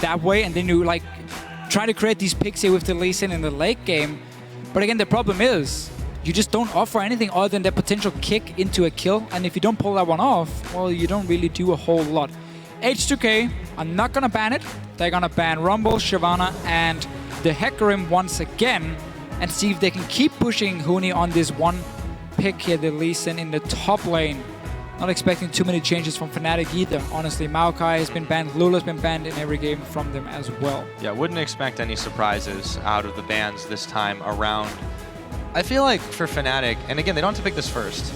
that way, and then you like try to create these picks here with the Lee Sin in the late game. But again, the problem is you just don't offer anything other than that potential kick into a kill, and if you don't pull that one off, well, you don't really do a whole lot. H2K are not gonna ban it. They're gonna ban Rumble, Shyvana, and the Hecarim once again, and see if they can keep pushing Huni on this one pick here, the Lee Sin in the top lane. Not expecting too many changes from Fnatic either, honestly. Maokai has been banned, Lula has been banned in every game from them as well. Yeah, wouldn't expect any surprises out of the bans this time around. I feel like for Fnatic, and again, they don't have to pick this first,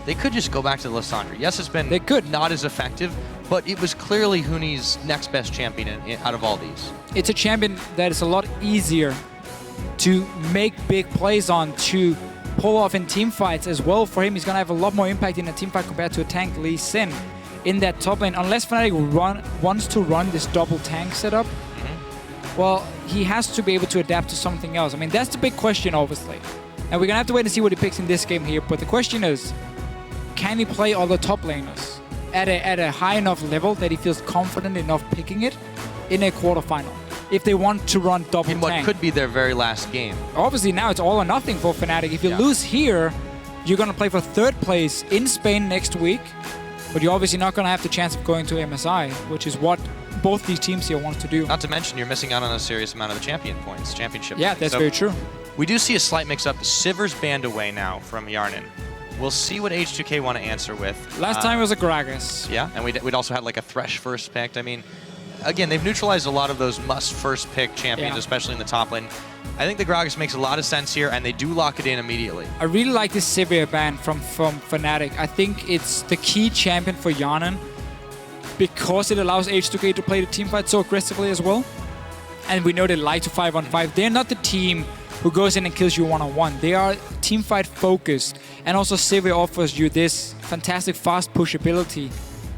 they could just go back to the Lissandra. Yes, it's been not as effective, but it was clearly Huni's next best champion out of all these. It's a champion that is a lot easier to make big plays on, to pull off in team fights as well. For him, he's going to have a lot more impact in a team fight compared to a tank Lee Sin in that top lane. Unless Fnatic wants to run this double tank setup, well, he has to be able to adapt to something else. I mean, that's the big question, obviously. And we're going to have to wait and see what he picks in this game here. But the question is, can he play all the top laners at a high enough level that he feels confident enough picking it in a quarterfinal? If they want to run double tank. In what could be their very last game. Obviously, now it's all or nothing for Fnatic. If you lose here, you're going to play for third place in Spain next week. But you're obviously not going to have the chance of going to MSI, which is what both these teams here want to do. Not to mention, you're missing out on a serious amount of the championship points. Yeah, that's very true. We do see a slight mix-up. Sivir's banned away now from Hjarnan. We'll see what H2K want to answer with. Last time it was a Gragas. Yeah, and we'd also had like a Thresh first picked. I mean, again, they've neutralized a lot of those must first pick champions, especially in the top lane. I think the Gragas makes a lot of sense here, and they do lock it in immediately. I really like this Sivir ban from Fnatic. I think it's the key champion for Hjarnan because it allows H2K to play the team fight so aggressively as well. And we know they like to 5-on-5. They're not the team who goes in and kills you one-on-one. They are team fight focused. And also Sivir offers you this fantastic fast push ability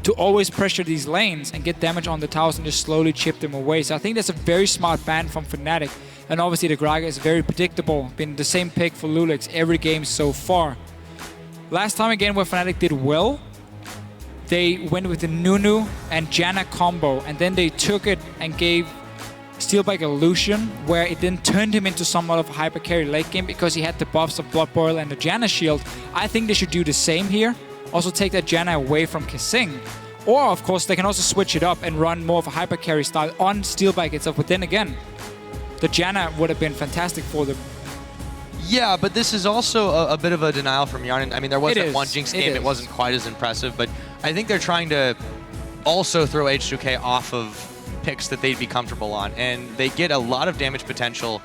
to always pressure these lanes and get damage on the towers and just slowly chip them away. So I think that's a very smart ban from Fnatic. And obviously the Gragas is very predictable. Been the same pick for loulex every game so far. Last time again where Fnatic did well, they went with the Nunu and Janna combo, and then they took it and gave Steelback illusion, where it then turned him into somewhat of a hyper carry late game because he had the buffs of Blood Boil and the Janna shield. I think they should do the same here. Also take that Janna away from KaSing. Or of course they can also switch it up and run more of a hyper carry style on Steelback itself. But then again, the Janna would have been fantastic for them. Yeah, but this is also a bit of a denial from Hjarnan. I mean, there was that one Jinx game. It wasn't quite as impressive, but I think they're trying to also throw H2K off of picks that they'd be comfortable on, and they get a lot of damage potential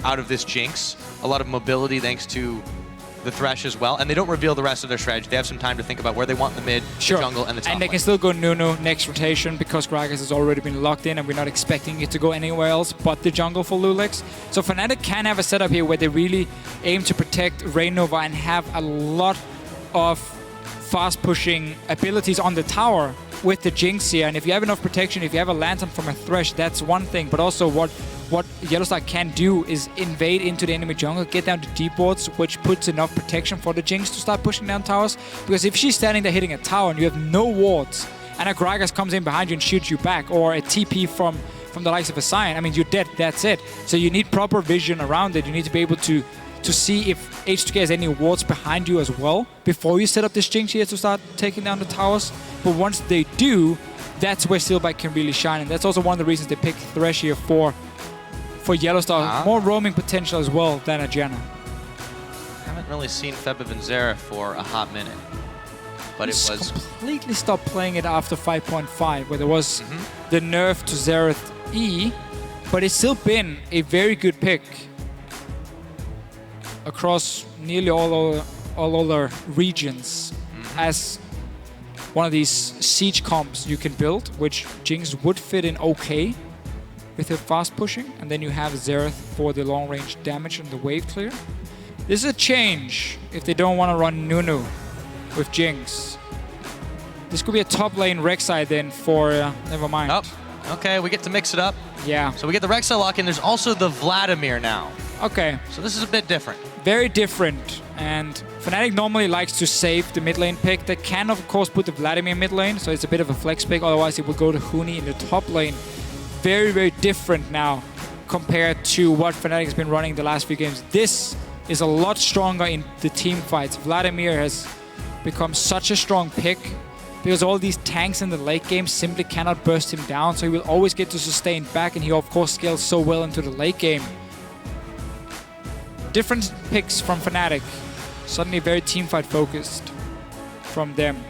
out of this Jinx, a lot of mobility thanks to the Thresh as well, and they don't reveal the rest of their strategy. They have some time to think about where they want the mid, the jungle, and the top And they lane. can still go Nunu next rotation because Gragas has already been locked in and we're not expecting it to go anywhere else but the jungle for loulex. So Fnatic can have a setup here where they really aim to protect Reignover and have a lot of fast pushing abilities on the tower with the Jinx here. And if you have enough protection, if you have a Lantern from a Thresh, that's one thing. But also what YellowStar can do is invade into the enemy jungle, get down to deep wards, which puts enough protection for the Jinx to start pushing down towers. Because if she's standing there hitting a tower and you have no wards, and a Gragas comes in behind you and shoots you back, or a TP from the likes of a Sion, I mean, you're dead, that's it. So you need proper vision around it. You need to be able to see if H2K has any wards behind you as well before you set up this Jinx here to start taking down the towers. But once they do, that's where Steelback can really shine. And that's also one of the reasons they picked Thresh here for YellowStar. More roaming potential as well than a Janna. Haven't really seen Febiven Xerath for a hot minute. But it was completely stopped playing it after 5.5, where there was the nerf to Xerath E, but it's still been a very good pick across nearly all other regions as one of these siege comps you can build, which Jinx would fit in okay with her fast pushing, and then you have Xerath for the long range damage and the wave clear. This is a change if they don't want to run Nunu with Jinx. This could be a top lane Rek'Sai then for, never mind. Oh, okay, we get to mix it up. Yeah. So we get the Rek'Sai lock in. There's also the Vladimir now. Okay. So this is a bit different. Very different. And Fnatic normally likes to save the mid lane pick. They can, of course, put the Vladimir mid lane, so it's a bit of a flex pick. Otherwise, it will go to Huni in the top lane. very, very different now compared to what Fnatic has been running the last few games. This is a lot stronger in the team fights. Vladimir has become such a strong pick because all these tanks in the late game simply cannot burst him down, so he will always get to sustain back, and he of course scales so well into the late game. Different picks from Fnatic. Suddenly very teamfight focused from them.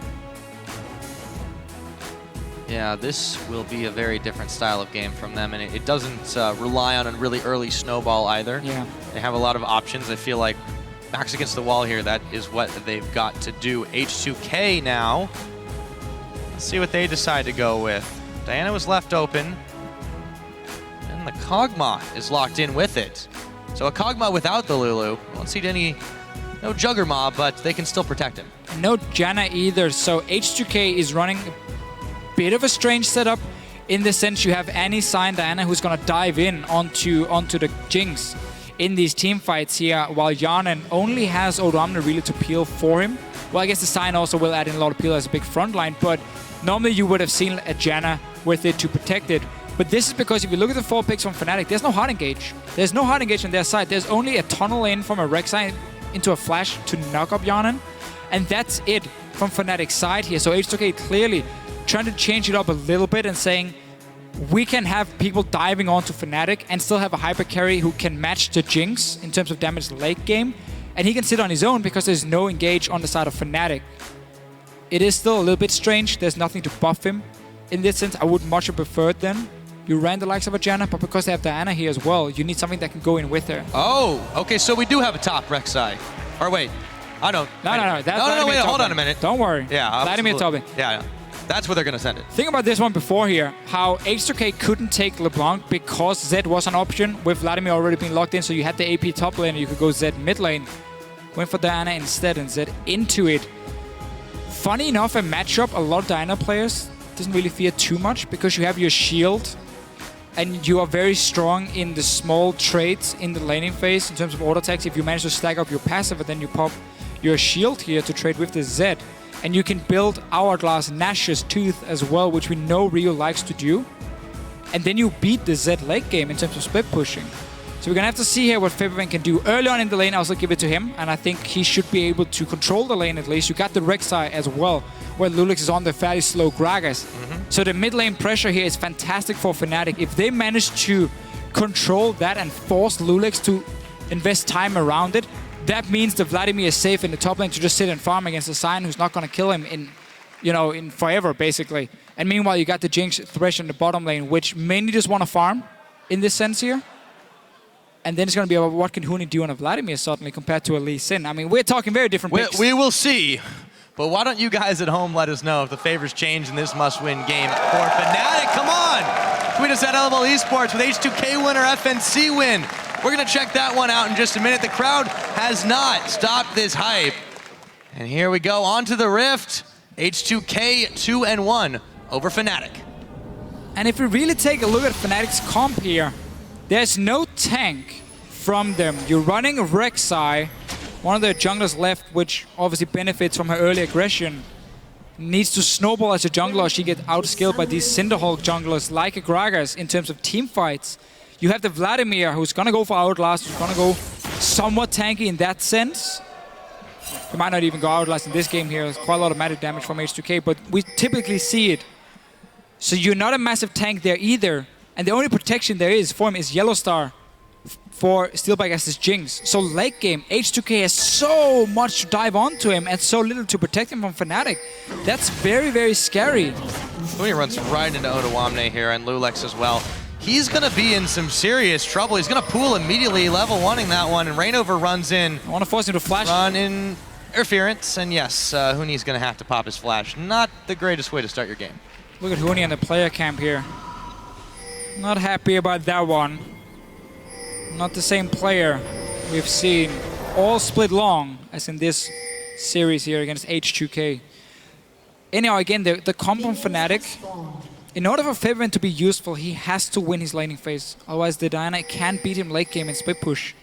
Yeah, this will be a very different style of game from them, and it doesn't rely on a really early snowball either. Yeah. They have a lot of options. I feel like backs against the wall here, that is what they've got to do. H2K now. Let's see what they decide to go with. Diana was left open, and the Kog'Maw is locked in with it. So a Kog'Maw without the Lulu. Won't see no Juggermaw, but they can still protect him. No Janna either, so H2K is running a bit of a strange setup in the sense you have Annie, Sion, Diana who's gonna dive in onto the Jinx in these team fights here, while Hjarnan only has Odoamne really to peel for him. Well, I guess the Sion also will add in a lot of peel as a big front line, but normally you would have seen a Janna with it to protect it. But this is because if you look at the 4 picks from Fnatic, there's no hard engage. There's no hard engage on their side. There's only a tunnel in from a Rek'Sai into a flash to knock up Hjarnan. And that's it from Fnatic's side here. So H2K clearly trying to change it up a little bit and saying, we can have people diving onto Fnatic and still have a hyper carry who can match the Jinx in terms of damage late game. And he can sit on his own because there's no engage on the side of Fnatic. It is still a little bit strange. There's nothing to buff him. In this sense, I would much have preferred them. You ran the likes of a Janna, but because they have Diana here as well, you need something that can go in with her. Oh, okay, so we do have a top Rek'Sai. Or wait, I don't. No, Wait, hold on a minute. Don't worry. Yeah, Vladimir topping. Yeah, that's where they're going to send it. Think about this one before here, how H2K couldn't take LeBlanc because Zed was an option with Vladimir already being locked in, so you had the AP top lane and you could go Zed mid lane. Went for Diana instead and Zed into it. Funny enough, a matchup, a lot of Diana players doesn't really fear too much because you have your shield and you are very strong in the small trades in the laning phase in terms of auto attacks. If you manage to stack up your passive and then you pop your shield here to trade with the Zed. And you can build Hourglass Nash's Tooth as well, which we know Rio likes to do. And then you beat the Zed late game in terms of split pushing. So we're going to have to see here what Febiven can do. Early on in the lane, I also give it to him. And I think he should be able to control the lane at least. You got the Rek'Sai as well, where loulex is on the fairly slow Gragas. So the mid lane pressure here is fantastic for Fnatic. If they manage to control that and force loulex to invest time around it, that means that Vladimir is safe in the top lane to just sit and farm against a Sion who's not going to kill him in forever, basically. And meanwhile, you got the Jinx, Thresh in the bottom lane, which mainly just want to farm in this sense here. And then it's going to be about what can Huni do on a Vladimir suddenly compared to a Lee Sin. I mean, we're talking very different picks. We will see. But why don't you guys at home let us know if the favors change in this must-win game for Fnatic? Come on! Tweet us at LML Esports with H2K win or FNC win. We're going to check that one out in just a minute. The crowd has not stopped this hype. And here we go, on to the Rift. H2K 2-1 over Fnatic. And if we really take a look at Fnatic's comp here, there's no tank from them. You're running Rek'Sai, one of their junglers left, which obviously benefits from her early aggression. Needs to snowball as a jungler. She gets outskilled by these Cinderhulk junglers like a Gragas in terms of team fights. You have the Vladimir, who's going to go for Outlast, who's going to go somewhat tanky in that sense. He might not even go Outlast in this game here. There's quite a lot of magic damage from H2K, but we typically see it. So you're not a massive tank there either. And the only protection there is for him is YellowStar for Steelback as his Jinx. So late game, H2K has so much to dive onto him and so little to protect him from Fnatic. That's very, very scary. Huni runs right into Odoamne here and loulex as well. He's going to be in some serious trouble. He's going to pool immediately, level 1ing that one, and Reignover runs in. I want to force him to flash. Run in interference, and yes, Huni's going to have to pop his flash. Not the greatest way to start your game. Look at Huni and the player camp here. Not happy about that one. Not the same player we've seen all split long as in this series here against H2K. Anyhow, again, the comp on Fnatic, in order for Febiven to be useful, he has to win his laning phase. Otherwise, the Diana can't beat him late game in split push.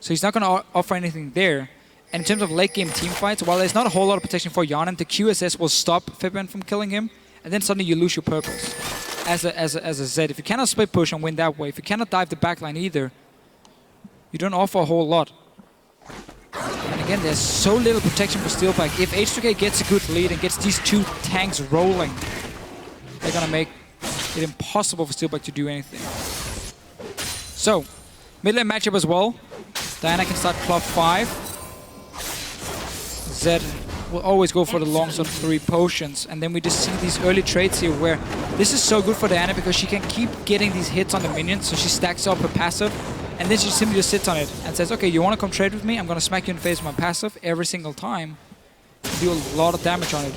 So he's not going to offer anything there. And in terms of late game team fights, while there's not a whole lot of protection for Hjarnan, the QSS will stop Febiven from killing him, and then suddenly you lose your purpose. as a Z. If you cannot split push and win that way, if you cannot dive the backline either, you don't offer a whole lot. And again, there's so little protection for Steelback. If H2K gets a good lead and gets these two tanks rolling, they're gonna make it impossible for Steelback to do anything. So, mid lane matchup as well. Diana can start club 5. Zed will always go for the long sort of 3 potions. And then we just see these early trades here where this is so good for Diana because she can keep getting these hits on the minions. So she stacks up her passive. And then she simply just sits on it and says, okay, you want to come trade with me? I'm going to smack you in the face with my passive every single time. Do a lot of damage on it.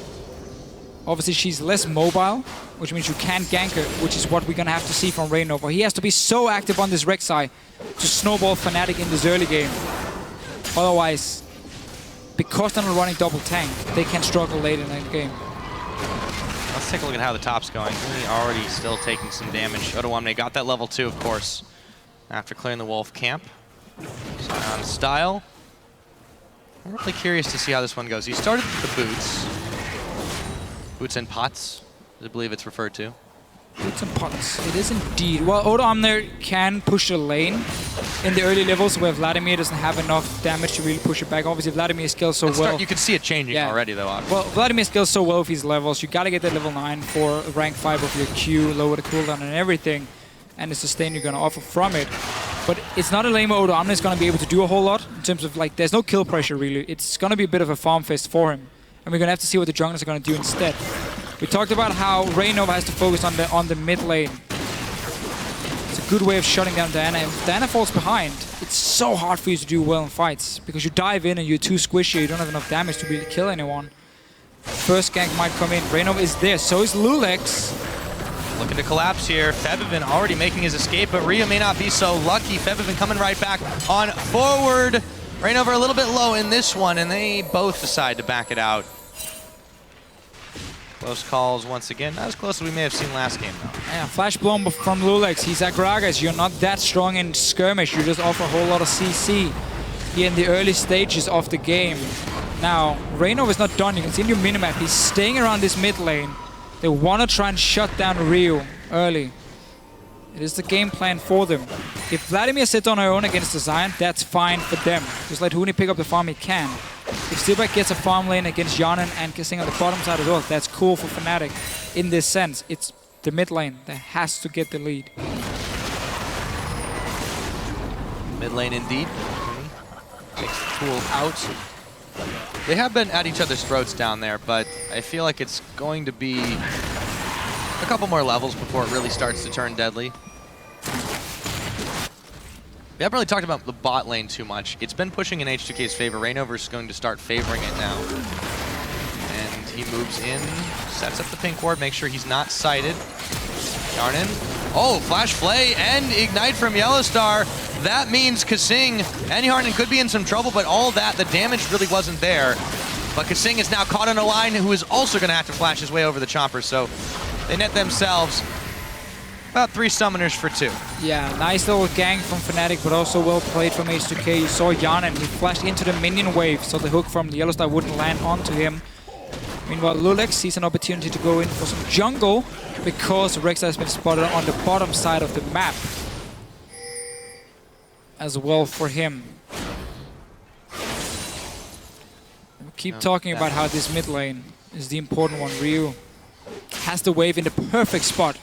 Obviously, she's less mobile, which means you can't gank her, which is what we're going to have to see from Reignover. He has to be so active on this Rek'Sai to snowball Fnatic in this early game. Otherwise, because they're not running double tank, they can struggle late in the game. Let's take a look at how the top's going. Huni already still taking some damage. Odoamne got that level 2, of course, after clearing the Wolf camp. Sion style. I'm really curious to see how this one goes. He started with the boots. Boots and pots, I believe it's referred to. Boots and pots, it is indeed. Well, Odoamne can push the lane in the early levels where Vladimir doesn't have enough damage to really push it back. Obviously, Vladimir scales so well. You can see it changing already, though. Obviously. Well, Vladimir scales so well with his levels. You gotta get that level 9 for rank 5 of your Q, lower the cooldown and everything, and the sustain you're gonna offer from it. But it's not a lane where Odoamne is gonna be able to do a whole lot in terms of like, there's no kill pressure really. It's gonna be a bit of a farm fest for him. And we're going to have to see what the junglers are going to do instead. We talked about how Reignover has to focus on the mid lane. It's a good way of shutting down Diana. If Diana falls behind, it's so hard for you to do well in fights. Because you dive in and you're too squishy, you don't have enough damage to really kill anyone. First gank might come in. Reignover is there, so is loulex. Looking to collapse here. Febiven already making his escape, but Rhea may not be so lucky. Febiven coming right back on forward. Reignover a little bit low in this one, and they both decide to back it out. Close calls once again. Not as close as we may have seen last game, though. Yeah, flash blown from loulex. He's at Gragas. You're not that strong in skirmish. You just offer a whole lot of CC here in the early stages of the game. Now, Reignover is not done. You can see in your minimap, he's staying around this mid lane. They want to try and shut down Ryu early. It is the game plan for them. If Vladimir sits on her own against the Sion, that's fine for them. Just let Huni pick up the farm he can. If Steelback gets a farm lane against Hjarnan and KaSing on the bottom side as well, that's cool for Fnatic. In this sense, it's the mid lane that has to get the lead. Mid lane indeed. Takes the tool out. They have been at each other's throats down there, but I feel like it's going to be a couple more levels before it really starts to turn deadly. We haven't really talked about the bot lane too much. It's been pushing in H2K's favor. Reignover's going to start favoring it now. And he moves in, sets up the pink ward, make sure he's not sighted. Hjarnan. Oh, flash flay and ignite from YellowStar. That means KaSing and Hjarnan could be in some trouble, but all that, the damage really wasn't there. But KaSing is now caught on a line who is also going to have to flash his way over the chopper, so they net themselves about 3 summoners for 2. Yeah, nice little gank from Fnatic, but also well played from H2K. You saw Hjarnan, he flashed into the minion wave, so the hook from the YellowStar wouldn't land onto him. Meanwhile, loulex sees an opportunity to go in for some jungle because Rek'Sai has been spotted on the bottom side of the map as well for him. We keep talking about how this mid lane is the important one. Ryu has the wave in the perfect spot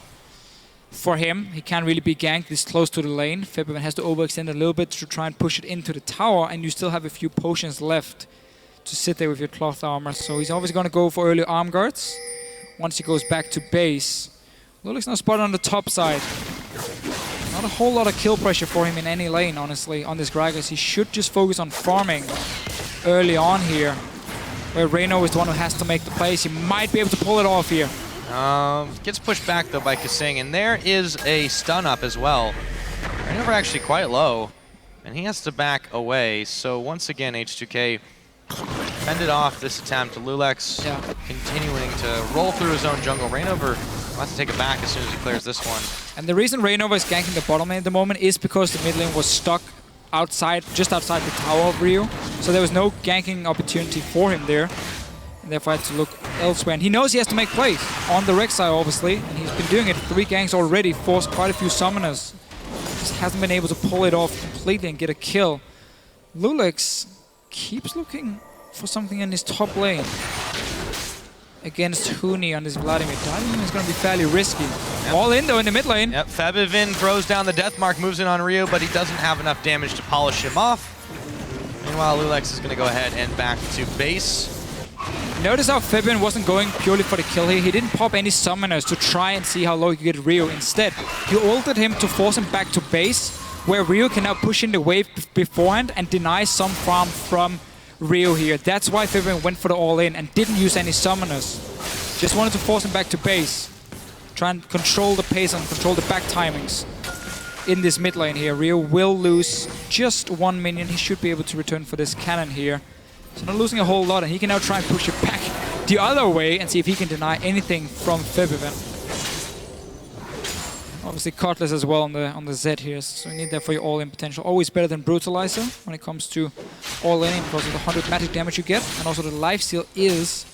for him. He can't really be ganked this close to the lane. Febiven has to overextend a little bit to try and push it into the tower, and you still have a few potions left to sit there with your cloth armor. So he's always going to go for early arm guards once he goes back to base. loulex now spotted on the top side. Not a whole lot of kill pressure for him in any lane, honestly, on this Gragas. He should just focus on farming early on here, where Reignover is the one who has to make the plays. He might be able to pull it off here. Gets pushed back, though, by KaSing, and there is a stun up as well. Reignover actually quite low, and he has to back away. So once again, H2K fended off this attempt. loulex continuing to roll through his own jungle. Reignover will have to take it back as soon as he clears this one. And the reason Reignover is ganking the bottom lane at the moment is because the mid lane was stuck outside, just outside the tower of Ryu. So there was no ganking opportunity for him there. and therefore had to look elsewhere. And he knows he has to make plays on the Rek'Sai, obviously, and he's been doing it 3 ganks already, forced quite a few summoners. Just hasn't been able to pull it off completely and get a kill. loulex keeps looking for something in his top lane against Huni on this Vladimir. Diving is going to be fairly risky. Yep. All in though in the mid lane. Yep, Febiven throws down the death mark, moves in on Ryu, but he doesn't have enough damage to polish him off. Meanwhile, loulex is going to go ahead and back to base. Notice how Febiven wasn't going purely for the kill here. He didn't pop any summoners to try and see how low he could get Ryu. Instead, he ulted him to force him back to base, where Ryu can now push in the wave beforehand and deny some farm from Ryu here. That's why Febiven went for the all-in and didn't use any summoners. Just wanted to force him back to base. Try and control the pace and control the back timings in this mid lane here. Ryu will lose just 1 minion. He should be able to return for this cannon here. So not losing a whole lot, and he can now try and push it back the other way and see if he can deny anything from Febiven. Obviously Cutlass as well on the Z here, so you need that for your all-in potential. Always better than Brutalizer when it comes to all-in because of the 100 magic damage you get, and also the lifesteal is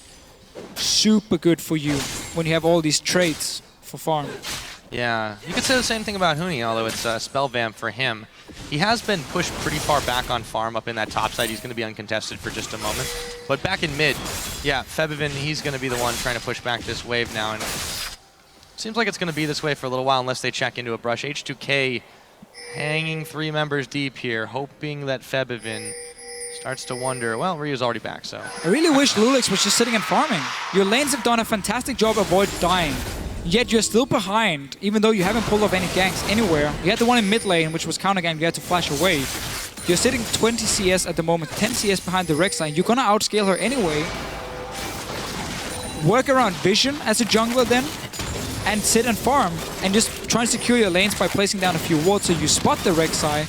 super good for you when you have all these traits for farm. Yeah, you could say the same thing about Huni, although it's spell vamp for him. He has been pushed pretty far back on farm up in that top side. He's going to be uncontested for just a moment. But back in mid, yeah, Febiven, he's going to be the one trying to push back this wave now. And seems like it's going to be this way for a little while unless they check into a brush. H2K hanging 3 members deep here, hoping that Febiven starts to wonder. Well, Ryu's already back, so. I really wish loulex was just sitting and farming. Your lanes have done a fantastic job avoid dying. Yet you're still behind, even though you haven't pulled off any ganks anywhere. You had the one in mid lane, which was counter gank, you had to flash away. You're sitting 20 CS at the moment, 10 CS behind the Rek'Sai. You're gonna outscale her anyway. Work around vision as a jungler then, and sit and farm, and just try and secure your lanes by placing down a few wards so you spot the Rek'Sai.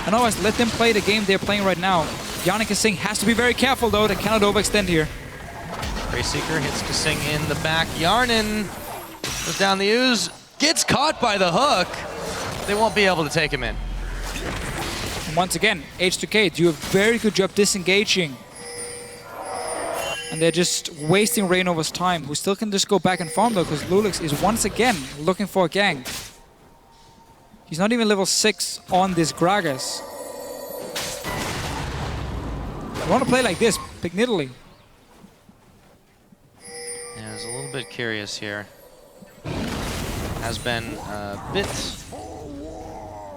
And otherwise, let them play the game they're playing right now. Hjarnan KaSing has to be very careful though, they cannot overextend here. Greyseeker hits KaSing in the back. Hjarnan goes down the ooze, gets caught by the hook. They won't be able to take him in. And once again, H2K do a very good job disengaging. And they're just wasting Reignover's time, who still can just go back and farm though, because loulex is once again looking for a gank. He's not even level 6 on this Gragas. You want to play like this, pick Nidalee. Yeah, I was a little bit curious here. Has been a bit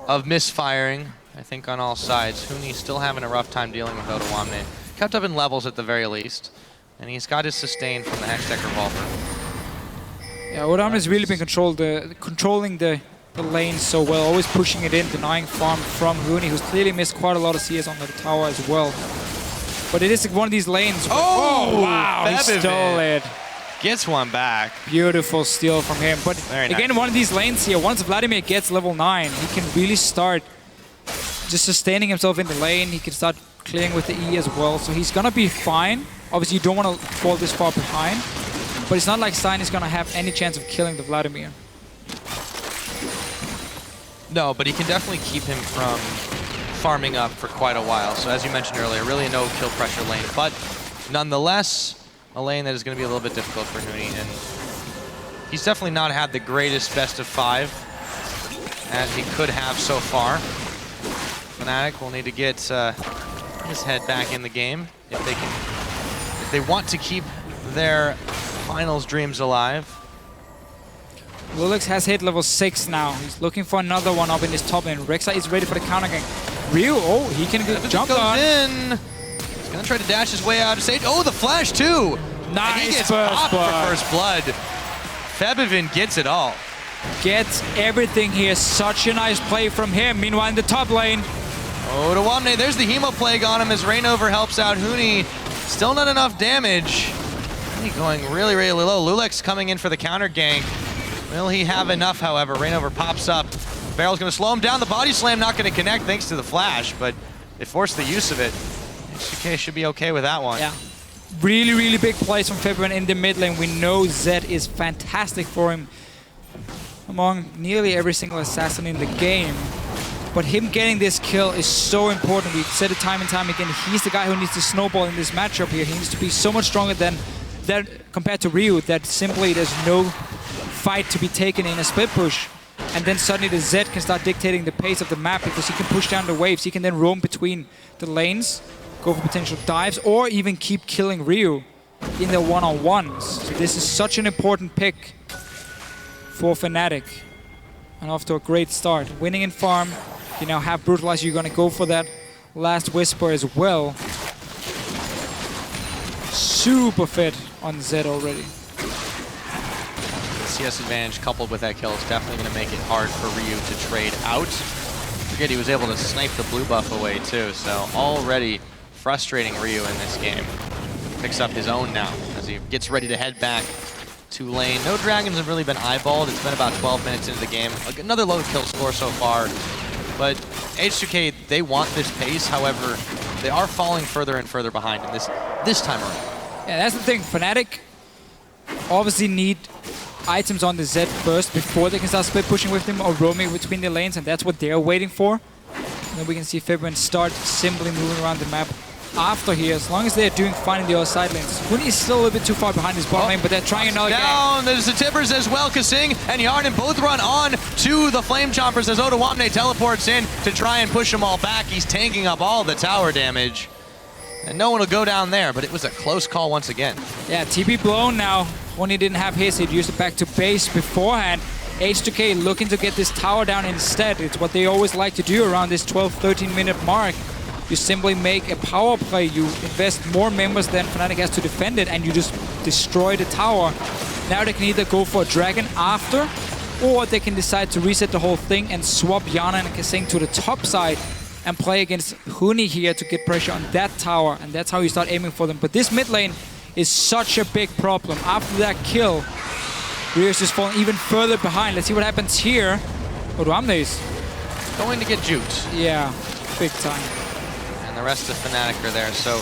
of misfiring, I think, on all sides. Huni still having a rough time dealing with Odoamne. Kept up in levels at the very least, and he's got his sustain from the Hextech Revolver. Yeah, Odoamne has really been controlling the lane so well, always pushing it in, denying farm from Huni, who's clearly missed quite a lot of CS on the tower as well. But it is one of these lanes. Oh, wow, he stole it. Gets one back. Beautiful steal from him. But again, one of these lanes here, once Vladimir gets level 9, he can really start just sustaining himself in the lane. He can start clearing with the E as well. So he's going to be fine. Obviously, you don't want to fall this far behind. But it's not like Sion is going to have any chance of killing the Vladimir. No, but he can definitely keep him from farming up for quite a while. So as you mentioned earlier, really a no kill pressure lane. But nonetheless, a lane that is going to be a little bit difficult for Huni, and he's definitely not had the greatest best of 5 as he could have so far. Fnatic will need to get his head back in the game if they want to keep their finals dreams alive. loulex has hit level 6 now. He's looking for another one up in his top lane. Rek'Sai is ready for the counter gank. Ryu, oh, he can jump on. He's gonna try to dash his way out of stage. Oh, the flash too! Nice. And he gets popped for first blood. Febiven gets it all. Gets everything here. Such a nice play from him. Meanwhile, in the top lane. Odoamne, there's the Hemo Plague on him as Reignover helps out Huni. Still not enough damage. Huni going really, really low. loulex coming in for the counter gank. Will he have enough, however? Reignover pops up. Barrel's gonna slow him down. The body slam not gonna connect thanks to the flash, but they forced the use of it. H2K should be okay with that one. Yeah. Really, really big plays from Febiven in the mid lane. We know Zed is fantastic for him among nearly every single assassin in the game. But him getting this kill is so important. We've said it time and time again. He's the guy who needs to snowball in this matchup here. He needs to be so much stronger than that compared to Ryu, that simply there's no fight to be taken in a split push. And then suddenly the Zed can start dictating the pace of the map because he can push down the waves. He can then roam between the lanes, go for potential dives, or even keep killing Ryu in the one-on-ones. So this is such an important pick for Fnatic. And off to a great start. Winning in farm, you now have Brutalize, you're gonna go for that last Whisper as well. Super fit on Zed already. CS advantage coupled with that kill is definitely going to make it hard for Ryu to trade out. Forget he was able to snipe the blue buff away too, so already frustrating Ryu in this game. Picks up his own now as he gets ready to head back to lane. No dragons have really been eyeballed. It's been about 12 minutes into the game. Another low kill score so far, but H2K, they want this pace. However, they are falling further and further behind in this time around. Yeah, that's the thing. Fnatic obviously need items on the Zed first before they can start split pushing with him or roaming between the lanes, and that's what they're waiting for. And then we can see Febiven start simply moving around the map after here, as long as they're doing fine in the other side lanes. Huni is still a little bit too far behind his bottom lane, but they're trying another down. There's the Tippers as well. KaSing and Hjarnan both run on to the Flame Chompers as Odoamne teleports in to try and push them all back. He's tanking up all the tower damage. And no one will go down there, but it was a close call once again. Yeah, TP blown now. Huni didn't have his, he'd used it back to base beforehand. H2K looking to get this tower down instead. It's what they always like to do around this 12-13 minute mark. You simply make a power play, you invest more members than Fnatic has to defend it, and you just destroy the tower. Now they can either go for a dragon after, or they can decide to reset the whole thing and swap Hjarnan and KaSing to the top side and play against Huni here to get pressure on that tower, and that's how you start aiming for them. But this mid lane is such a big problem. After that kill, Rio's just falling even further behind. Let's see what happens here. Odoamne is going to get juked. Yeah, big time. And the rest of Fnatic are there, so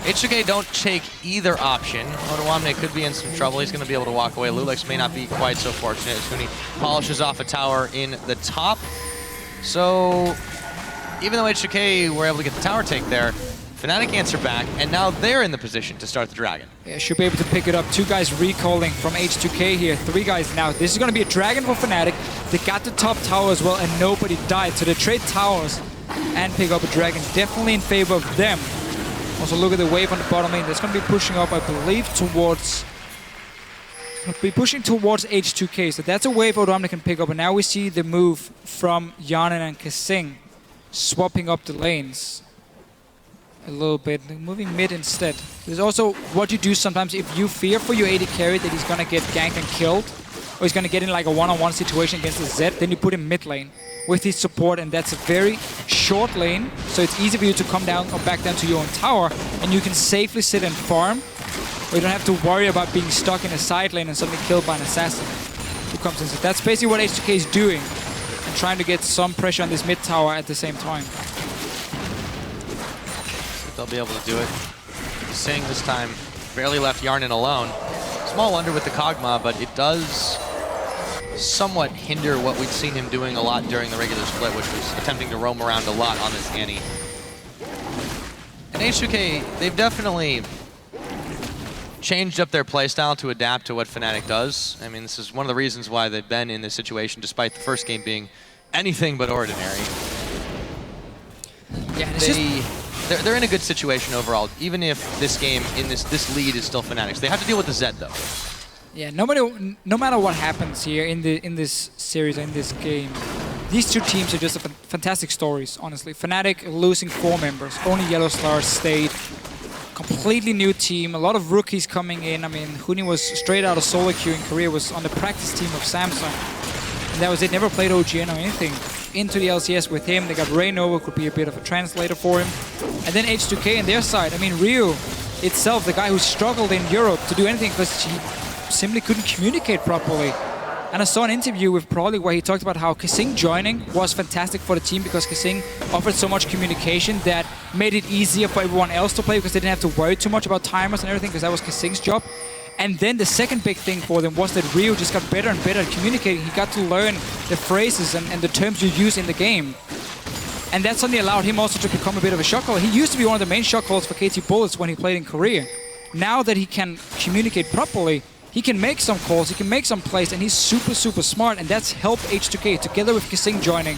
H2K don't take either option. Odoamne could be in some trouble. He's going to be able to walk away. loulex may not be quite so fortunate as Huni polishes off a tower in the top. So even though H2K were able to get the tower take there, Fnatic answer back, and now they're in the position to start the dragon. Yeah, should be able to pick it up. 2 guys recalling from H2K here. 3 guys now. This is going to be a dragon for Fnatic. They got the top tower as well, and nobody died. So they trade towers and pick up a dragon. Definitely in favor of them. Also, look at the wave on the bottom lane. That's going to be pushing up, I believe, towards... H2K. So that's a wave Odoamne can pick up. And now we see the move from Hjarnan and KaSing, swapping up the lanes a little bit, moving mid instead. There's also what you do sometimes if you fear for your AD carry that he's gonna get ganked and killed, or he's gonna get in like a one-on-one situation against the Zed, then you put him mid lane with his support, and that's a very short lane, so it's easy for you to come down or back down to your own tower, and you can safely sit and farm, or you don't have to worry about being stuck in a side lane and suddenly killed by an assassin who comes in. So that's basically what H2K is doing, and trying to get some pressure on this mid tower at the same time. They'll be able to do it. KaSing this time barely left Hjarnan alone. Small wonder with the Kog'Maw, but it does somewhat hinder what we'd seen him doing a lot during the regular split, which was attempting to roam around a lot on this Annie. And H2K, they've definitely changed up their playstyle to adapt to what Fnatic does. I mean, this is one of the reasons why they've been in this situation, despite the first game being anything but ordinary. Yeah, it's they're in a good situation overall, even if this game, in this lead is still Fnatic's. They have to deal with the Zed though. Yeah, no matter what happens here in this series, in this game, these two teams are just fantastic stories, honestly. Fnatic losing 4 members, only YellowStar stayed. Completely new team, a lot of rookies coming in. I mean, Huni was straight out of solo queue in Korea, was on the practice team of Samsung. And that was it, never played OGN or anything. Into the LCS with him, they got Reignover, could be a bit of a translator for him. And then H2K on their side, I mean, Ryu itself, the guy who struggled in Europe to do anything because he simply couldn't communicate properly. And I saw an interview with Prolly where he talked about how KaSing joining was fantastic for the team because KaSing offered so much communication that made it easier for everyone else to play because they didn't have to worry too much about timers and everything because that was KaSing's job. And then the second big thing for them was that Ryu just got better and better at communicating. He got to learn the phrases and the terms you use in the game. And that suddenly allowed him also to become a bit of a shot caller. He used to be one of the main shot callers for KT Bullets when he played in Korea. now that he can communicate properly, he can make some calls, he can make some plays, and he's super, super smart, and that's helped H2K, together with KaSing joining.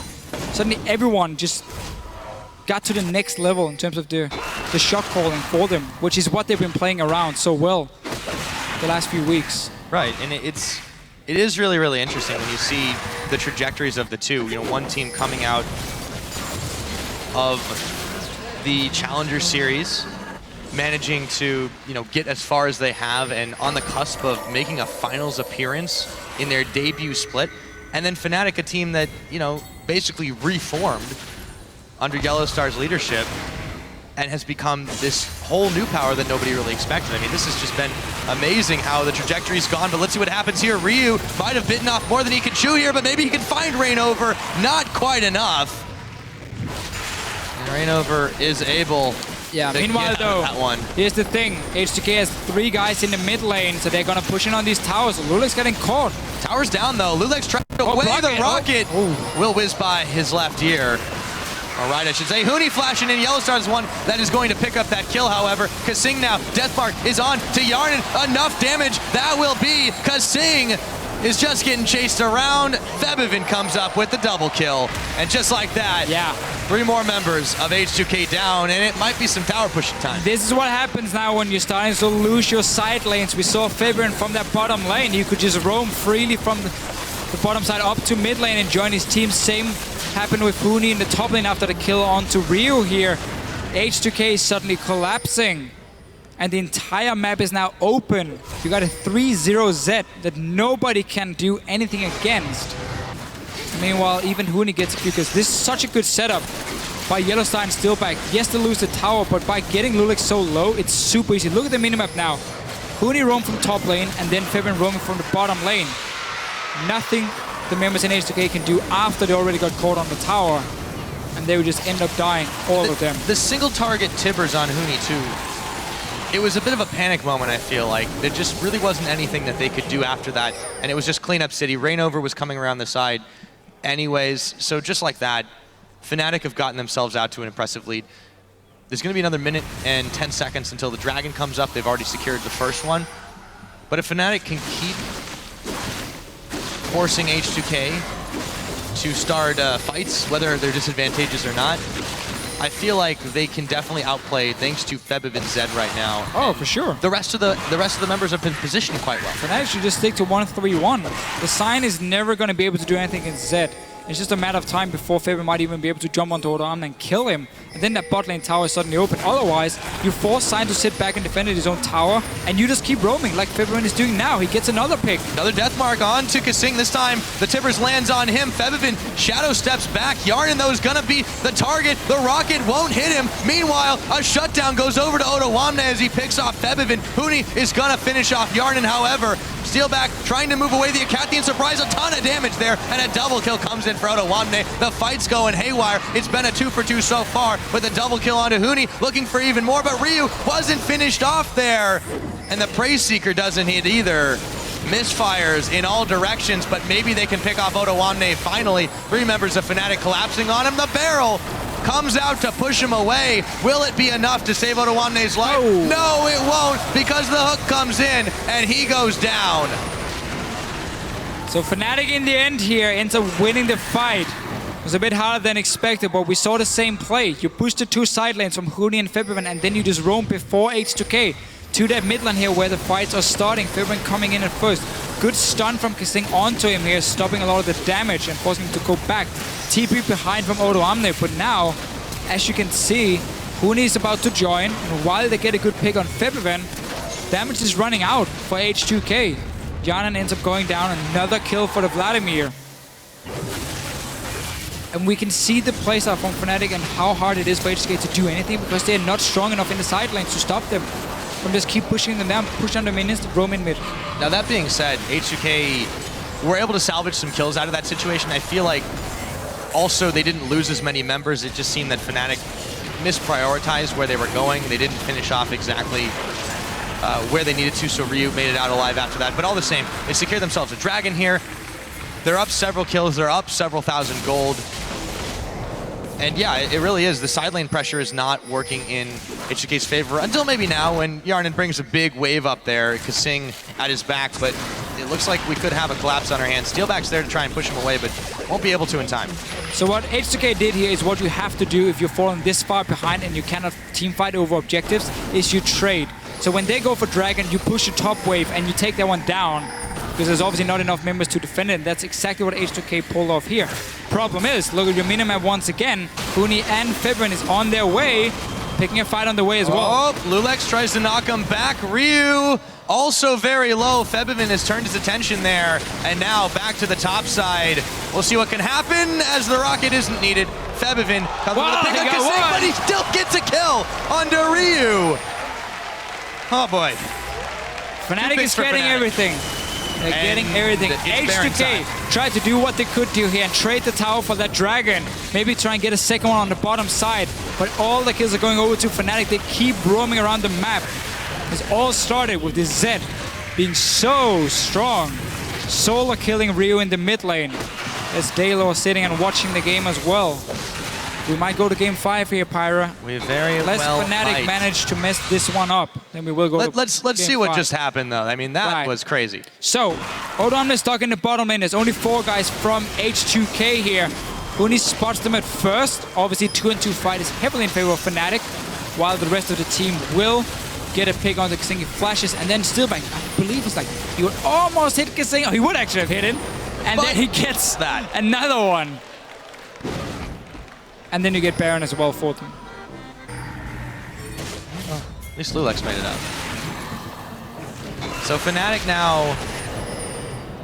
Suddenly everyone just got to the next level in terms of the shot calling for them, which is what they've been playing around so well the last few weeks. Right, and it is really, really interesting when you see the trajectories of the two. You know, one team coming out of the Challenger Series, managing to, you know, get as far as they have and on the cusp of making a finals appearance in their debut split. And then Fnatic, a team that, you know, basically reformed under YellowStar's leadership and has become this whole new power that nobody really expected. I mean, this has just been amazing how the trajectory's gone, but let's see what happens here. Ryu might have bitten off more than he could chew here, but maybe he can find Reignover. Not quite enough. And Reignover is able Yeah, meanwhile though, that one. Here's the thing. H2K has 3 guys in the mid lane, so they're gonna push in on these towers. loulex getting caught. Towers down though. loulex trying to weigh the rocket. Will whiz by his left ear. All right, I should say. Huni flashing in. YellowStar is one that is going to pick up that kill, however. KaSing now. Deathmark is on to Hjarnan. Enough damage. That will be KaSing is just getting chased around. Febiven comes up with the double kill. And just like that, 3 more members of H2K down, and it might be some tower pushing time. This is what happens now when you're starting to lose your side lanes. We saw Febiven from that bottom lane. He could just roam freely from the bottom side up to mid lane and join his team. Same happened with Huni in the top lane after the kill onto Ryu here. H2K is suddenly collapsing, and the entire map is now open. You got a 3-0 Z that nobody can do anything against. Meanwhile, even Huni gets it because this is such a good setup by YellowStar and Steelback. Yes, they lose the tower, but by getting loulex so low, it's super easy. Look at the minimap now. Huni roam from top lane, and then Febiven roaming from the bottom lane. Nothing the members in H2K can do after they already got caught on the tower, and they would just end up dying, all of them. The single target Tibbers on Huni too, it was a bit of a panic moment, I feel like. There just really wasn't anything that they could do after that, and it was just clean up city. Reignover was coming around the side anyways, so just like that, Fnatic have gotten themselves out to an impressive lead. There's going to be another minute and 10 seconds until the Dragon comes up. They've already secured the first one, but if Fnatic can keep forcing H2K to start fights, whether they're disadvantageous or not, I feel like they can definitely outplay thanks to Febiven Zed right now. Oh, for sure. The rest of the members have been positioned quite well. Fnatic should just stick to 1-3-1. The Sion is never going to be able to do anything against Zed. It's just a matter of time before Febiven might even be able to jump onto Odoamne and kill him. And then that bot lane tower is suddenly open. Otherwise, you force Sion to sit back and defend his own tower, and you just keep roaming like Febiven is doing now. He gets another pick. Another death mark on to KaSing. This time, the Tibbers lands on him. Febiven shadow steps back. Hjarnan, though, is going to be the target. The rocket won't hit him. Meanwhile, a shutdown goes over to Odoamne as he picks off Febiven. Huni is going to finish off Hjarnan, however. Steelback trying to move away the Acathian surprise. A ton of damage there, and a double kill comes in for Odoamne. The fight's going haywire. It's been a 2-for-2 so far with a double kill onto Huni, looking for even more, but Ryu wasn't finished off there. And the Praise Seeker doesn't hit either. Misfires in all directions, but maybe they can pick off Odoamne finally. 3 members of Fnatic collapsing on him. The barrel comes out to push him away. Will it be enough to save Odoamne's life? Oh. No, it won't, because the hook comes in and he goes down. So Fnatic in the end here ends up winning the fight. It was a bit harder than expected, but we saw the same play. You push the 2 side lanes from Huni and Febiven, and then you just roam before H2K to that mid lane here where the fights are starting. Febiven coming in at first. Good stun from KaSing onto him here, stopping a lot of the damage and forcing him to go back. TP behind from Odoamne, but now, as you can see, Huni is about to join, and while they get a good pick on Febiven, damage is running out for H2K. Hjarnan ends up going down, another kill for the Vladimir. And we can see the playstyle from Fnatic and how hard it is for H2K to do anything because they're not strong enough in the side lanes to stop them from just keep pushing them down, push down the minions, roam in mid. Now that being said, H2K were able to salvage some kills out of that situation. I feel like also they didn't lose as many members. It just seemed that Fnatic misprioritized where they were going. They didn't finish off exactly where they needed to, so Ryu made it out alive after that. But all the same, they secured themselves a dragon here. They're up several kills, they're up several thousand gold. And yeah, it really is. The side lane pressure is not working in H2K's favor until maybe now when Hjarnan brings a big wave up there, KaSing at his back, but it looks like we could have a collapse on our hands. Steelback's there to try and push him away, but won't be able to in time. So what H2K did here is what you have to do if you're falling this far behind and you cannot team fight over objectives, is you trade. So when they go for Dragon, you push the top wave and you take that one down, because there's obviously not enough members to defend it, and that's exactly what H2K pulled off here. Problem is, look at your minimap once again. Huni and Febiven is on their way, picking a fight on the way as well. Oh, loulex tries to knock him back. Ryu also very low. Febiven has turned his attention there, and now back to the top side. We'll see what can happen as the rocket isn't needed. Febiven comes with a pick on KaSing, but he still gets a kill onto Ryu. Oh boy. Fnatic is getting everything. They're getting everything. H2K tried to do what they could do here and trade the tower for that dragon. Maybe try and get a second one on the bottom side. But all the kills are going over to Fnatic. They keep roaming around the map. It's all started with this Zed being so strong. Solo killing Ryu in the mid lane. As Daylor sitting and watching the game as well. We might go to game 5 here, Pyra. We very Unless well Fnatic manage to mess this one up, then we will go to Let's see what just happened, though. I mean, that was crazy. So, Odoamne is stuck in the bottom lane. There's only 4 guys from H2K here. Huni spots them at first. Obviously, 2-on-2 fight is heavily in favor of Fnatic, while the rest of the team will get a pick on the KaSing. He flashes, and then Steelback, I believe it's like, he would almost hit KaSing. Oh, he would actually have hit him. And then he gets another one. And then you get Baron as well for them. Oh, at least loulex made it out. So Fnatic now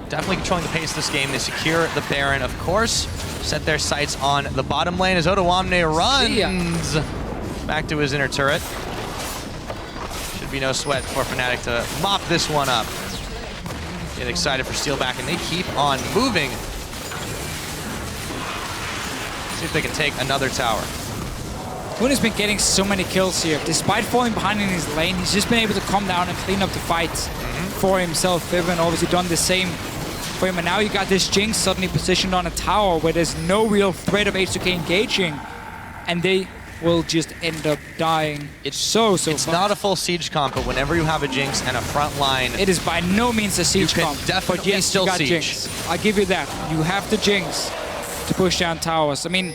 definitely controlling the pace of this game. They secure the Baron, of course. Set their sights on the bottom lane as Odoamne runs back to his inner turret. Should be no sweat for Fnatic to mop this one up. Get excited for Steelback, and they keep on moving. See if they can take another tower. Huni's been getting so many kills here. Despite falling behind in his lane, he's just been able to come down and clean up the fight for himself. Febiven obviously done the same for him. And now you got this Jinx suddenly positioned on a tower where there's no real threat of H2K engaging. And they will just end up dying. It's It's not a full siege comp, but whenever you have a Jinx and a front line, it is by no means a siege comp. Definitely but yes, still you got siege. Jinx. I'll give you that. You have the Jinx to push down towers. I mean,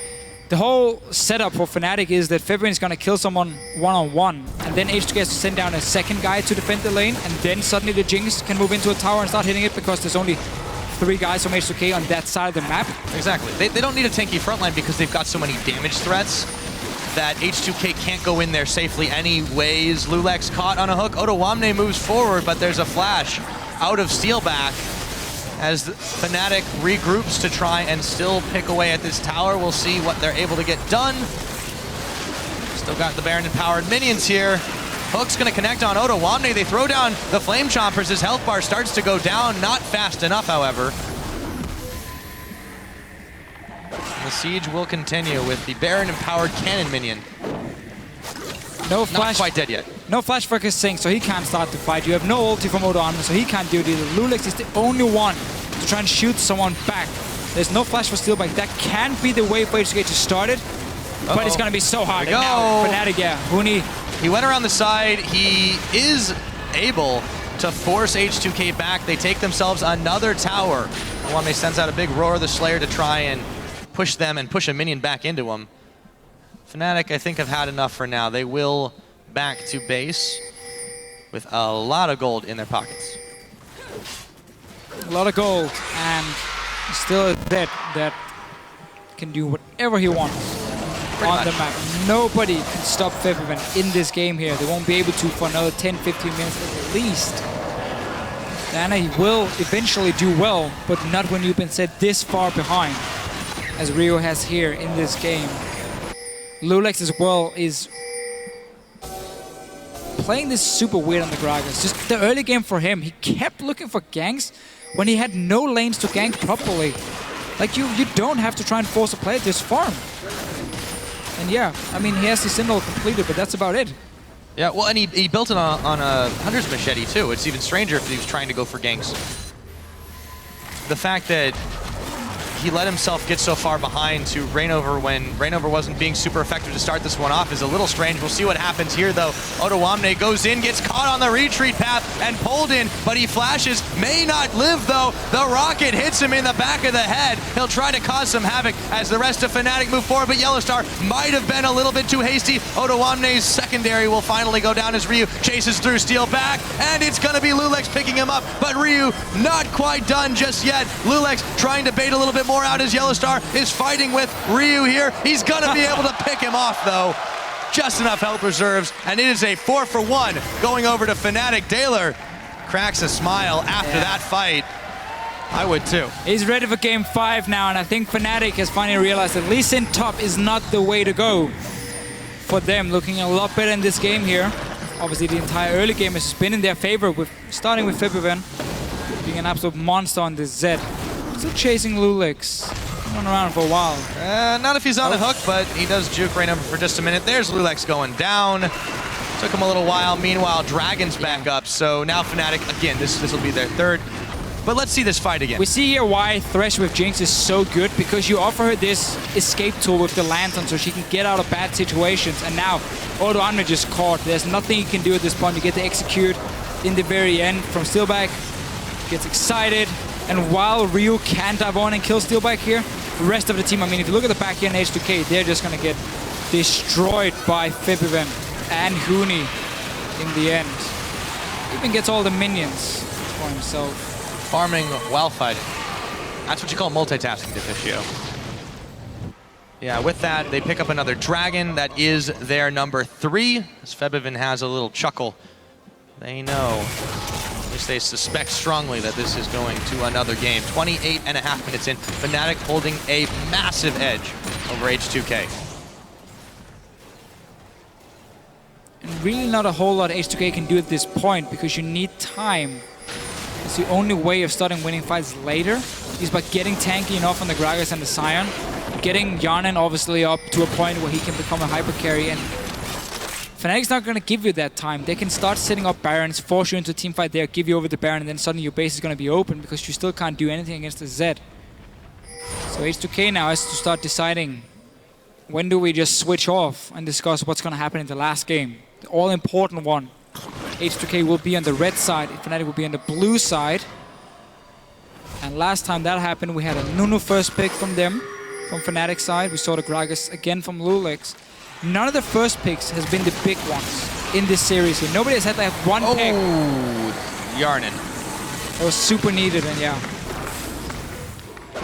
the whole setup for Fnatic is that Febiven is going to kill someone one-on-one, and then H2K has to send down a second guy to defend the lane, and then suddenly the Jinx can move into a tower and start hitting it because there's only 3 guys from H2K on that side of the map. Exactly. They don't need a tanky frontline because they've got so many damage threats that H2K can't go in there safely anyways. loulex caught on a hook. Odoamne moves forward, but there's a flash out of Steelback as Fnatic regroups to try and still pick away at this tower. We'll see what they're able to get done. Still got the Baron-empowered minions here. Hook's gonna connect on Odoamne. They throw down the Flame Chompers. His health bar starts to go down, not fast enough, however. The siege will continue with the Baron-empowered cannon minion. No flash. Not quite dead yet. No flash for KaSing, so he can't start the fight. You have no ulti from Odoamne, so he can't do it either. loulex is the only one to try and shoot someone back. There's no flash for Steelback. That can be the way for H2K to start it, but it's going to be so hard. There we go. Fnatic, Huni. He went around the side. He is able to force H2K back. They take themselves another tower. Odoamne sends out a big Roar of the Slayer to try and push them and push a minion back into him. Fnatic, I think, have had enough for now. They will back to base with a lot of gold in their pockets. A lot of gold, and still a Zed that can do whatever he wants on the map. Nobody can stop Febiven in this game here. They won't be able to for another 10-15 minutes at least. Diana, he will eventually do well, but not when you've been set this far behind, as Ryu has here in this game. loulex as well is playing this super weird on the Gragas. Just the early game for him, he kept looking for ganks when he had no lanes to gank properly. Like, you don't have to try and force a play, just farm. And yeah, I mean, he has the Syndol completed, but that's about it. Yeah, well, and he built it on a Hunter's Machete, too. It's even stranger if he was trying to go for ganks. The fact that he let himself get so far behind to Reignover when Reignover wasn't being super effective to start this one off is a little strange. We'll see what happens here, though. Odoamne goes in, gets caught on the retreat path and pulled in, but he flashes. May not live, though. The rocket hits him in the back of the head. He'll try to cause some havoc as the rest of Fnatic move forward, but YellowStar might have been a little bit too hasty. Odoamne's secondary will finally go down as Ryu chases through Steelback, and it's going to be loulex picking him up, but Ryu not quite done just yet. loulex trying to bait a little bit more out as YellowStar is fighting with Ryu here. He's going to be able to pick him off, though. Just enough health reserves, and it is a 4-for-1 going over to Fnatic. Daylor cracks a smile after that fight. I would too. He's ready for game 5 now, and I think Fnatic has finally realized that Lee Sin top is not the way to go for them. Looking a lot better in this game here. Obviously, the entire early game has been in their favor, with starting with Febiven being an absolute monster on this Zed. Still chasing loulex. Run around for a while. Not if he's on the hook, but he does juke Reignover for just a minute. There's loulex going down. Took him a little while. Meanwhile, Dragon's back up. So now Fnatic, again, this will be their third. But let's see this fight again. We see here why Thresh with Jinx is so good, because you offer her this escape tool with the lantern so she can get out of bad situations. And now Odoamne just caught. There's nothing you can do at this point. You get to execute in the very end from Steelback. Gets excited. And while Ryu can dive on and kill Steelback here, the rest of the team, I mean, if you look at the back here in H2K, they're just going to get destroyed by Febiven and Huni in the end. Even gets all the minions for himself. Farming while fighting. That's what you call multitasking, Deficio. Yeah, with that, they pick up another dragon. That is their number 3. As Febiven has a little chuckle. They know, at least they suspect strongly, that this is going to another game. 28.5 minutes in. Fnatic holding a massive edge over H2K. And really not a whole lot H2K can do at this point, because you need time. It's the only way of starting winning fights later is by getting tanky enough on the Gragas and the Sion, getting Hjarnan obviously up to a point where he can become a hyper carry, and Fnatic's not going to give you that time. They can start setting up Barons, force you into a team fight there, give you over the Baron, and then suddenly your base is going to be open because you still can't do anything against the Zed. So H2K now has to start deciding, when do we just switch off and discuss what's going to happen in the last game? The all-important one. H2K will be on the red side, Fnatic will be on the blue side. And last time that happened, we had a Nunu first pick from them, from Fnatic side. We saw the Gragas again from loulex. None of the first picks has been the big ones in this series here. Nobody has had to have one pick. Hjarnan. That was super needed, and yeah. I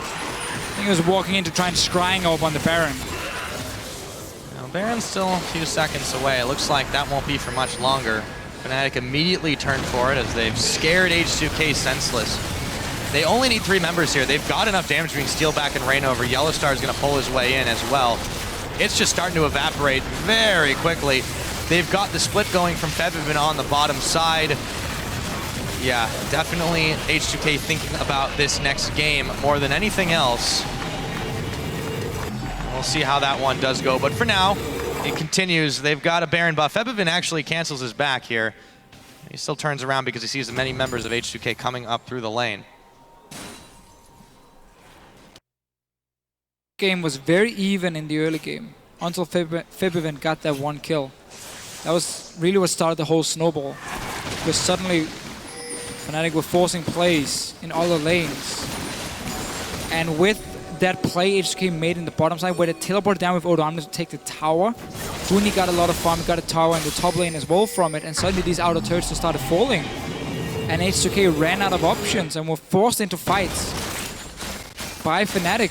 think he was walking in to try and scrying up on the Baron. Now, Baron's still a few seconds away. It looks like that won't be for much longer. Fnatic immediately turned for it as they've scared H2K senseless. They only need 3 members here. They've got enough damage between Steelback and Reignover. YellowStar is going to pull his way in as well. It's just starting to evaporate very quickly. They've got the split going from Febiven on the bottom side. Yeah, definitely H2K thinking about this next game more than anything else. We'll see how that one does go, but for now, it continues. They've got a Baron buff. Febiven actually cancels his back here. He still turns around because he sees many members of H2K coming up through the lane. Game was very even in the early game until Febiven got that 1 kill. That was really what started the whole snowball, because suddenly Fnatic were forcing plays in all the lanes, and with that play H2K made in the bottom side where they teleported down with Odoamne to take the tower, Huni got a lot of farm, got a tower in the top lane as well from it, and suddenly these outer turrets just started falling, and H2K ran out of options and were forced into fights by Fnatic.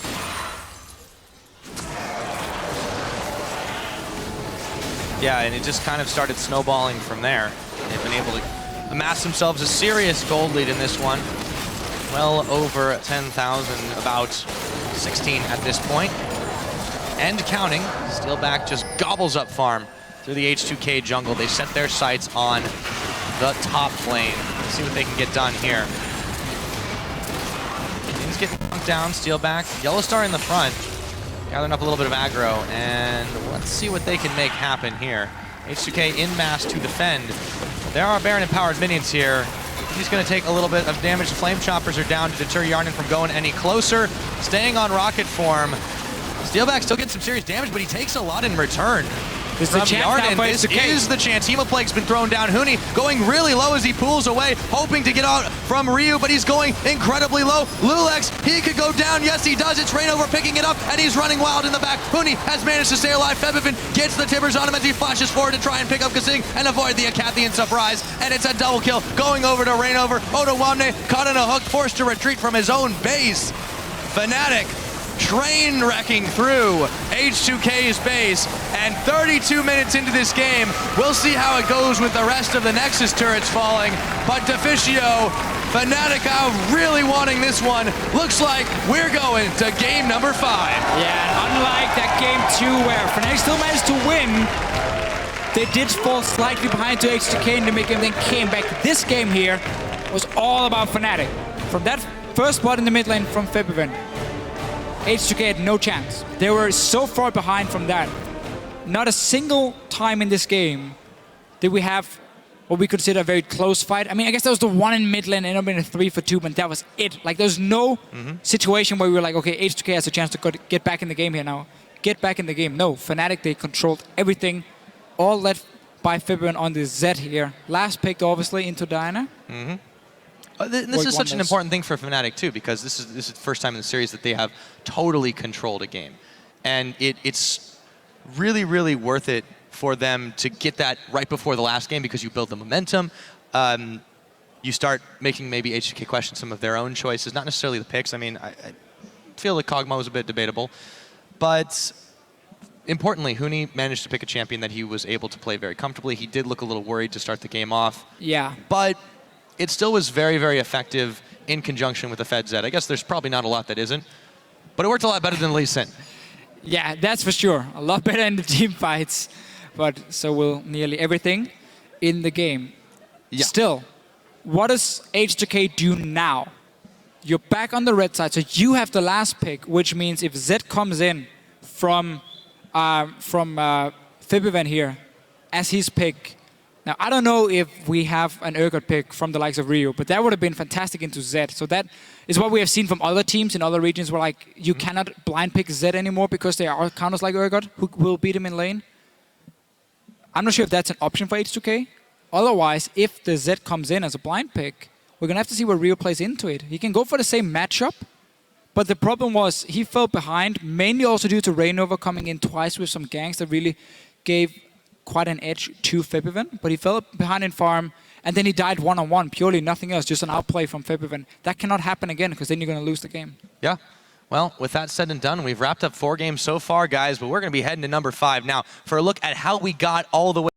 Yeah, and it just kind of started snowballing from there. They've been able to amass themselves a serious gold lead in this one. Well over 10,000, about 16 at this point. And counting. Steelback just gobbles up farm through the H2K jungle. They set their sights on the top lane. Let's see what they can get done here. Things getting knocked down, Steelback. YellowStar in the front. Gathering up a little bit of aggro, and let's see what they can make happen here. H2K in mass to defend. There are Baron empowered minions here. He's going to take a little bit of damage. The Flame Choppers are down to deter Hjarnan from going any closer. Staying on rocket form. Steelback still gets some serious damage, but he takes a lot in return. This is the chance now. This is the chance. Hemoplague's been thrown down. Huni going really low as he pulls away, hoping to get out from Ryu, but he's going incredibly low. loulex, he could go down. Yes, he does. It's Reignover picking it up, and he's running wild in the back. Huni has managed to stay alive. Febiven gets the timbers on him as he flashes forward to try and pick up KaSing and avoid the Acathian surprise, and it's a double kill going over to Reignover. Odoamne caught in a hook, forced to retreat from his own base. Fnatic train wrecking through H2K's base, and 32 minutes into this game, we'll see how it goes with the rest of the Nexus turrets falling, but Deficio, Fnatic out really wanting this one. Looks like we're going to game number 5. Yeah, and unlike that game 2 where Fnatic still managed to win, they did fall slightly behind to H2K in the mid-game, then came back. This game here was all about Fnatic. From that first spot in the mid lane from Febiven, H2K had no chance. They were so far behind from that. Not a single time in this game did we have what we consider a very close fight. I mean, I guess there was the one in mid lane, ended up in a 3-for-2, but that was it. Like, there's no situation where we were like, okay, H2K has a chance to get back in the game here now. Get back in the game. No, Fnatic, they controlled everything. All led by Febiven on the Z here. Last picked, obviously, into Diana. This is such an important thing for Fnatic too, because this is the first time in the series that they have totally controlled a game, and it's really, really worth it for them to get that right before the last game, because you build the momentum. You start making maybe H2K question some of their own choices, not necessarily the picks. I mean, I feel like Kog'Maw was a bit debatable, but importantly, Huni managed to pick a champion that he was able to play very comfortably. He did look a little worried to start the game off. Yeah. But it still was very, very effective in conjunction with the Fed Z. I guess there's probably not a lot that isn't, but it worked a lot better than Lee Sin. Yeah, that's for sure. A lot better in the team fights, but so will nearly everything in the game. Yeah. Still, what does H2K do now? You're back on the red side, so you have the last pick, which means if Z comes in from Febiven here as his pick. Now, I don't know if we have an Urgot pick from the likes of Ryu, but that would have been fantastic into Z. So that is what we have seen from other teams in other regions where, like, you cannot blind pick Z anymore because there are counters like Urgot who will beat him in lane. I'm not sure if that's an option for H2K. Otherwise, if the Z comes in as a blind pick, we're going to have to see where Ryu plays into it. He can go for the same matchup, but the problem was he fell behind, mainly also due to Reignover coming in twice with some ganks that really gave quite an edge to Febiven, but he fell behind in farm, and then he died one-on-one, purely nothing else, just an outplay from Febiven. That cannot happen again, because then you're going to lose the game. Yeah. Well, with that said and done, we've wrapped up 4 games so far, guys, but we're going to be heading to number 5 now for a look at how we got all the way